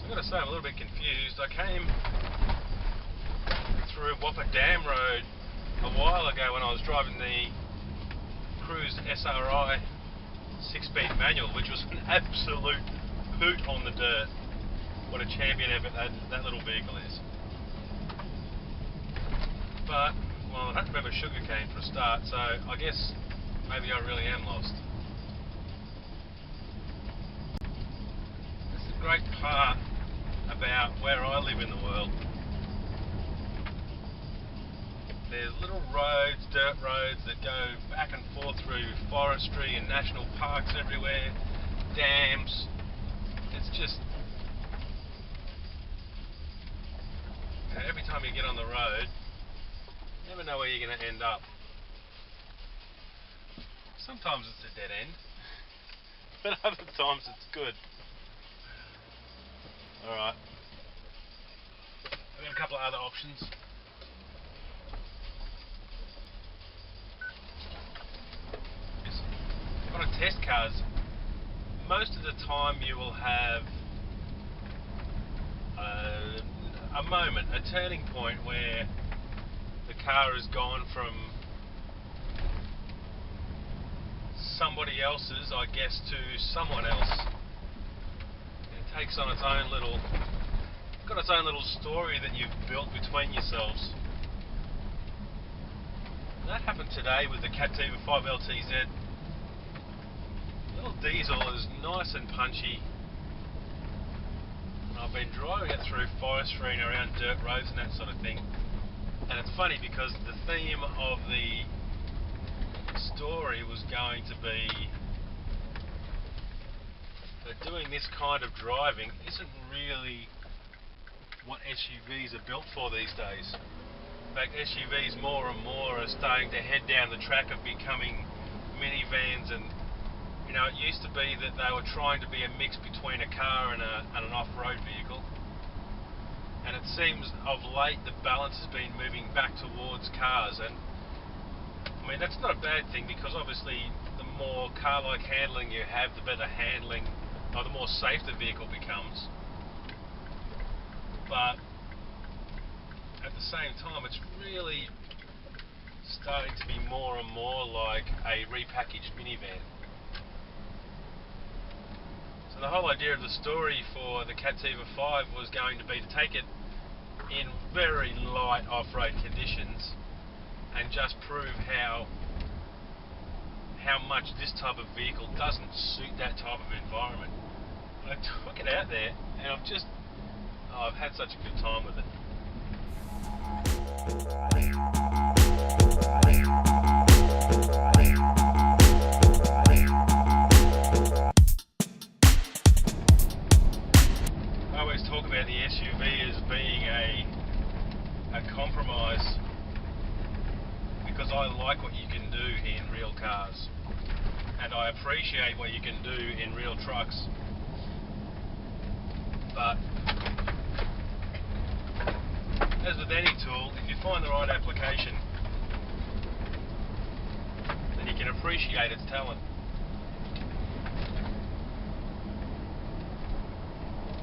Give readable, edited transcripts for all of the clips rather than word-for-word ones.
I've got to say I'm a little bit confused. I came through Whopper Dam Road a while ago when I was driving the Cruise SRI 6-speed manual, which was an absolute hoot on the dirt. What a champion effort that little vehicle is. But, well, I don't remember sugarcane for a start, so I guess maybe I really am lost. That's the great part about where I live in the world. There's little roads, dirt roads that go back and forth through forestry and national parks everywhere, dams. It's just, every time you get on the road, you never know where you're going to end up. Sometimes it's a dead end, but other times it's good. Alright, I've got a couple of other options. On test cars, most of the time you will have a moment, a turning point where the car has gone from somebody else's, I guess, to someone else. It takes on its own little, got its own little story that you've built between yourselves. That happened today with the Captiva 5LTZ. Little diesel is nice and punchy. I've been driving it through forestry and around dirt roads and that sort of thing. And it's funny because the theme of the story was going to be that doing this kind of driving isn't really what SUVs are built for these days. In fact, SUVs more and more are starting to head down the track of becoming minivans, and you know, it used to be that they were trying to be a mix between a car and an off-road vehicle, and it seems of late the balance has been moving back towards cars. And I mean, that's not a bad thing, because obviously the more car-like handling you have, the better handling, or the more safe the vehicle becomes. But at the same time, it's really starting to be more and more like a repackaged minivan. So the whole idea of the story for the Captiva 5 was going to be to take it in very light off-road conditions and just prove how much this type of vehicle doesn't suit that type of environment. And I took it out there, and I've had such a good time with it. I always talk about the SUV as being a compromise, because I like what you can do in real cars, and I appreciate what you can do in real trucks. But as with any tool, if you find the right application, then you can appreciate its talent.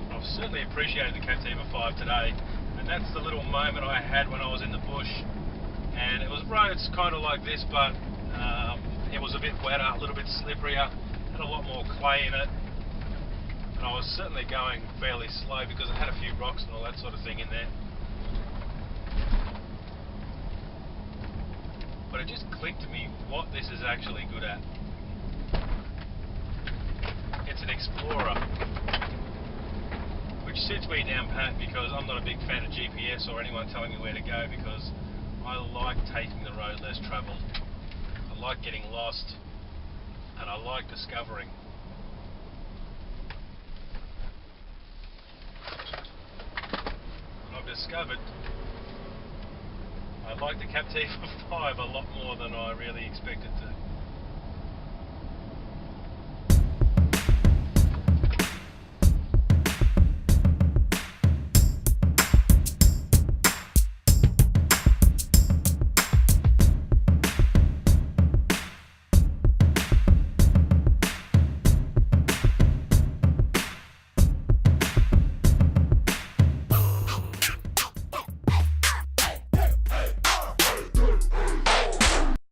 I've certainly appreciated the Captiva 5 today, and that's the little moment I had when I was in the bush. And it was roads kind of like this, but it was a bit wetter, a little bit slipperier, had a lot more clay in it. And I was certainly going fairly slow because it had a few rocks and all that sort of thing in there. But it just clicked to me what this is actually good at. It's an Explorer, which suits me down pat, because I'm not a big fan of GPS or anyone telling me where to go, because I like taking the road less travelled. I like getting lost, and I like discovering. And I've discovered I like the Captiva 5 a lot more than I really expected to.